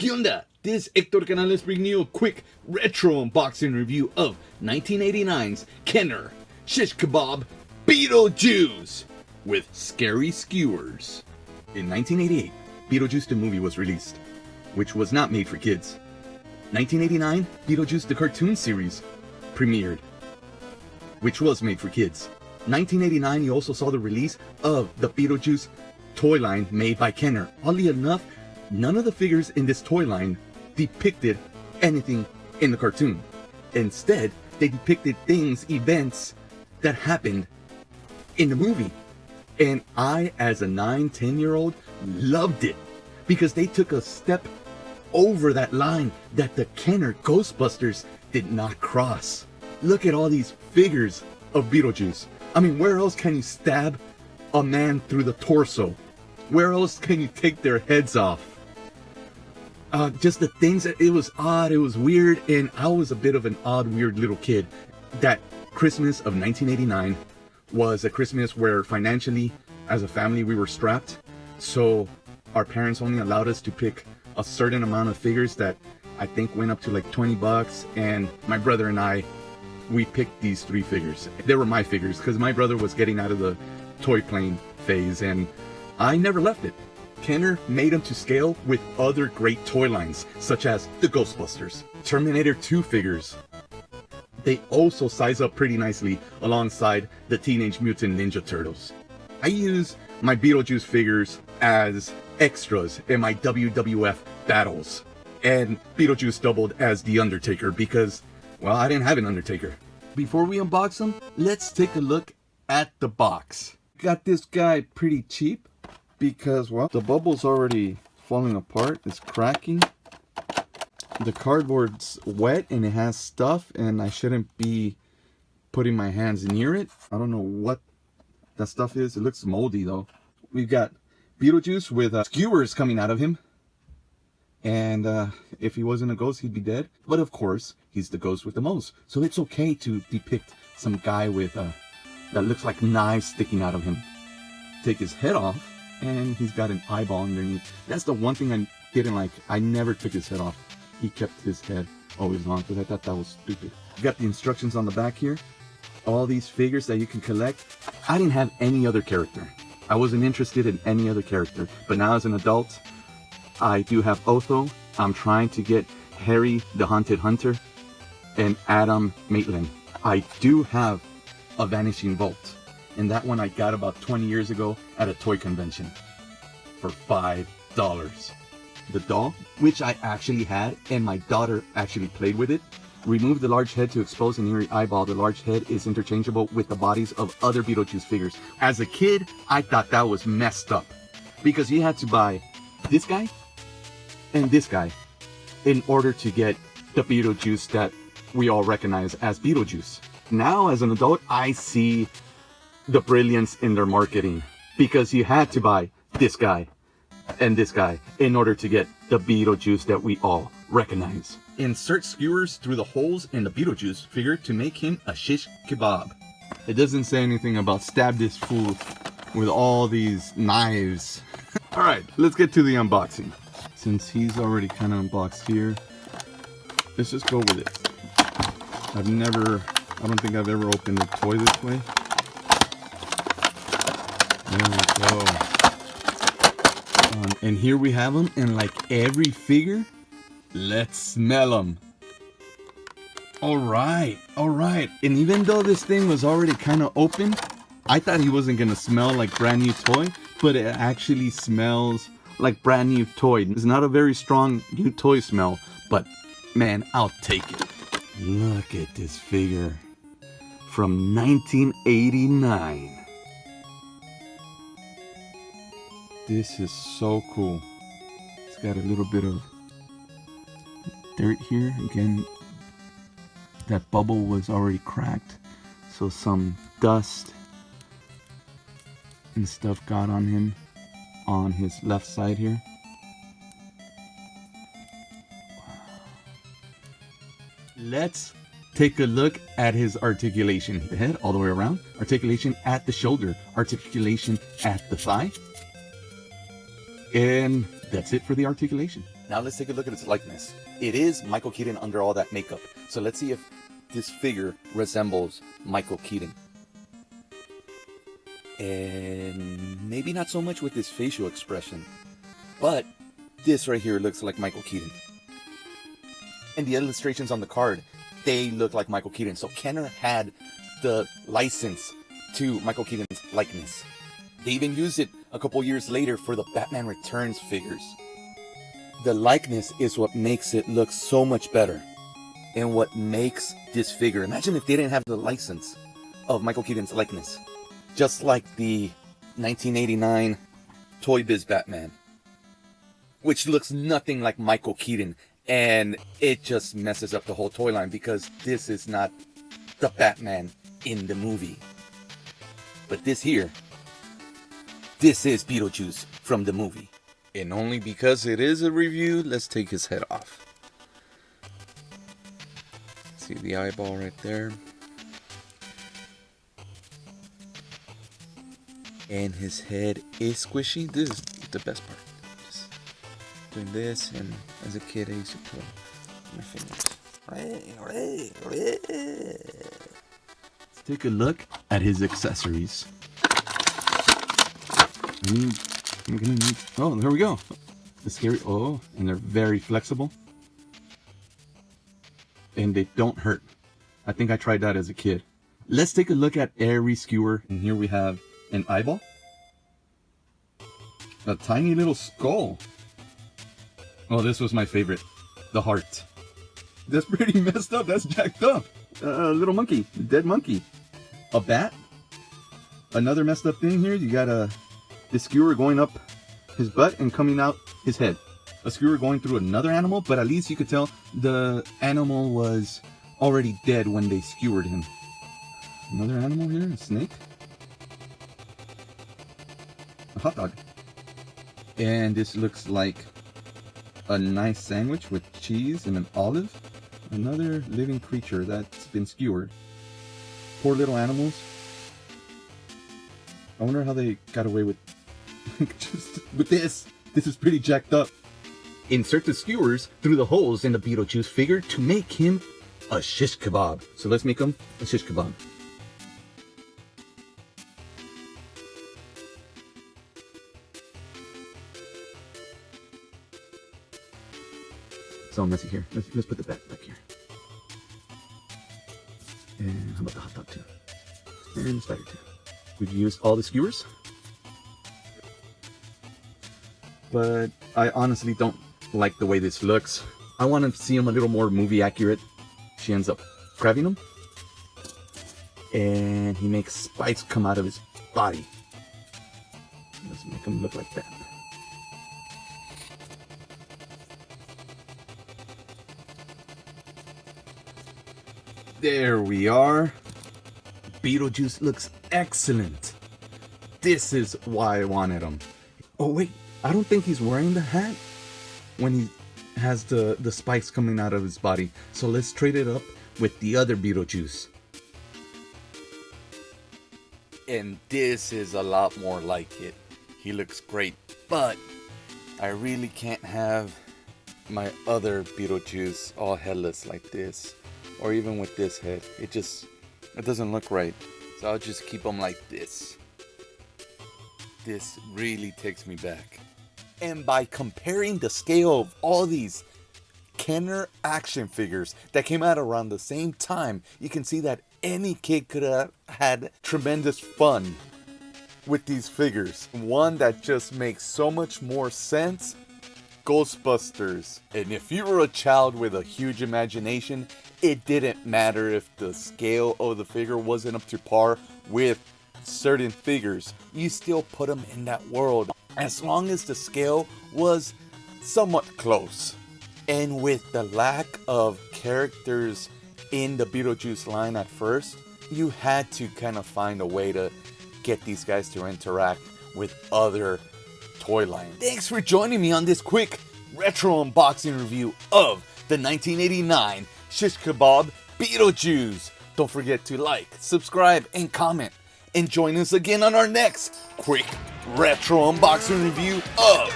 ¿Qué onda? This is Hector Canales bringing you a quick retro unboxing review of 1989's Kenner Shish Kebab Beetlejuice with scary skewers. In 1988, Beetlejuice the movie was released, which was not made for kids. 1989, Beetlejuice the cartoon series premiered, which was made for kids. 1989, you also saw the release of the Beetlejuice toy line made by Kenner. Oddly enough, none of the figures in this toy line depicted anything in the cartoon. Instead, they depicted things, events that happened in the movie. And I, as a 9-10-year-old, loved it because they took a step over that line that the Kenner Ghostbusters did not cross. Look at all these figures of Beetlejuice. I mean, where else can you stab a man through the torso? Where else can you take their heads off? Just the things that it was odd, it was weird, and I was a bit of an odd, weird little kid. That Christmas of 1989 was a Christmas where financially, as a family, we were strapped. So our parents only allowed us to pick a certain amount of figures that I think went up to like $20. And my brother and I, we picked these 3 figures. They were my figures because my brother was getting out of the toy plane phase and I never left it. Kenner made them to scale with other great toy lines, such as the Ghostbusters, Terminator 2 figures. They also size up pretty nicely alongside the Teenage Mutant Ninja Turtles. I use my Beetlejuice figures as extras in my WWF battles. And Beetlejuice doubled as the Undertaker because, well, I didn't have an Undertaker. Before we unbox them, let's take a look at the box. Got this guy pretty cheap because, well, the bubble's already falling apart. It's cracking. The cardboard's wet and it has stuff and I shouldn't be putting my hands near it. I don't know what that stuff is. It looks moldy though. We've got Beetlejuice with skewers coming out of him. And if he wasn't a ghost, he'd be dead. But of course, he's the ghost with the most. So it's okay to depict some guy with that looks like knives sticking out of him. Take his head off, and he's got an eyeball underneath. That's the one thing I didn't like. I never took his head off. He kept his head always on because I thought that was stupid. You got the instructions on the back here. All these figures that you can collect. I didn't have any other character. I wasn't interested in any other character. But now as an adult, I do have Otho. I'm trying to get Harry the Haunted Hunter and Adam Maitland. I do have a Vanishing Vault, and that one I got about 20 years ago at a toy convention for $5. The doll, which I actually had and my daughter actually played with it, remove the large head to expose an eerie eyeball. The large head is interchangeable with the bodies of other Beetlejuice figures. As a kid, I thought that was messed up because you had to buy this guy and this guy in order to get the Beetlejuice that we all recognize as Beetlejuice. Now, as an adult, I see the brilliance in their marketing because you had to buy this guy and this guy in order to get the Beetlejuice that we all recognize. Insert skewers through the holes in the Beetlejuice figure to make him a shish kebab. It doesn't say anything about stab this fool with all these knives. All right, let's get to the unboxing. Since he's already kind of unboxed here, let's just go with it. I don't think I've ever opened a toy this way. There we go. And here we have them, and like every figure, let's smell them. All right. And even though this thing was already kind of open, I thought he wasn't gonna smell like brand new toy, but it actually smells like brand new toy. It's not a very strong new toy smell, but man, I'll take it. Look at this figure from 1989. This is so cool. It's got a little bit of dirt here. Again, that bubble was already cracked, so some dust and stuff got on him on his left side here. Let's take a look at his articulation. The head all the way around, articulation at the shoulder, articulation at the thigh, and that's it for the articulation. Now let's take a look at its likeness. It is Michael Keaton under all that makeup. So let's see if this figure resembles Michael Keaton. And maybe not so much with his facial expression, but this right here looks like Michael Keaton. And the illustrations on the card, they look like Michael Keaton. So Kenner had the license to Michael Keaton's likeness. They even used it a couple years later for the Batman Returns figures. The likeness is what makes it look so much better. And what makes this figure, imagine if they didn't have the license of Michael Keaton's likeness. Just like the 1989 Toy Biz Batman, which looks nothing like Michael Keaton, and it just messes up the whole toy line because this is not the Batman in the movie. But this here, this is Beetlejuice from the movie. And only because it is a review, let's take his head off. See the eyeball right there. And his head is squishy. This is the best part. Just doing this, and as a kid I used to put my fingers. Let's take a look at his accessories. I'm gonna need, oh, there we go. The scary, oh, and they're very flexible. And they don't hurt. I think I tried that as a kid. Let's take a look at every skewer. And here we have an eyeball, a tiny little skull. Oh, this was my favorite, the heart. That's pretty messed up. That's jacked up. A little monkey, dead monkey. A bat. Another messed up thing here. You got this skewer going up his butt and coming out his head. A skewer going through another animal, but at least you could tell the animal was already dead when they skewered him. Another animal here, a snake. A hot dog. And this looks like a nice sandwich with cheese and an olive. Another living creature that's been skewered. Poor little animals. I wonder how they got away with just with this. This is pretty jacked up. Insert the skewers through the holes in the Beetlejuice figure to make him a shish kebab. So let's make him a shish kebab. It's all messy here. Let's put the bat back here. And how about the hot dog too? And the spider too. We've used all the skewers. But I honestly don't like the way this looks. I want to see him a little more movie accurate. She ends up grabbing him. And he makes spikes come out of his body. Let's make him look like that. There we are. Beetlejuice looks excellent. This is why I wanted him. Oh wait, I don't think he's wearing the hat when he has the spikes coming out of his body. So let's trade it up with the other Beetlejuice. And this is a lot more like it. He looks great, but I really can't have my other Beetlejuice all headless like this. Or even with this head. It doesn't look right. So I'll just keep them like this. This really takes me back. And by comparing the scale of all these Kenner action figures that came out around the same time, you can see that any kid could have had tremendous fun with these figures. One that just makes so much more sense, Ghostbusters. And if you were a child with a huge imagination, it didn't matter if the scale of the figure wasn't up to par with certain figures. You still put them in that world as long as the scale was somewhat close. And with the lack of characters in the Beetlejuice line at first, you had to kind of find a way to get these guys to interact with other toy lines. Thanks for joining me on this quick retro unboxing review of the 1989 Shish Kebab Beetlejuice. Don't forget to like, subscribe, and comment. And join us again on our next quick retro unboxing review of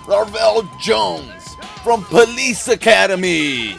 Larvell Jones from Police Academy.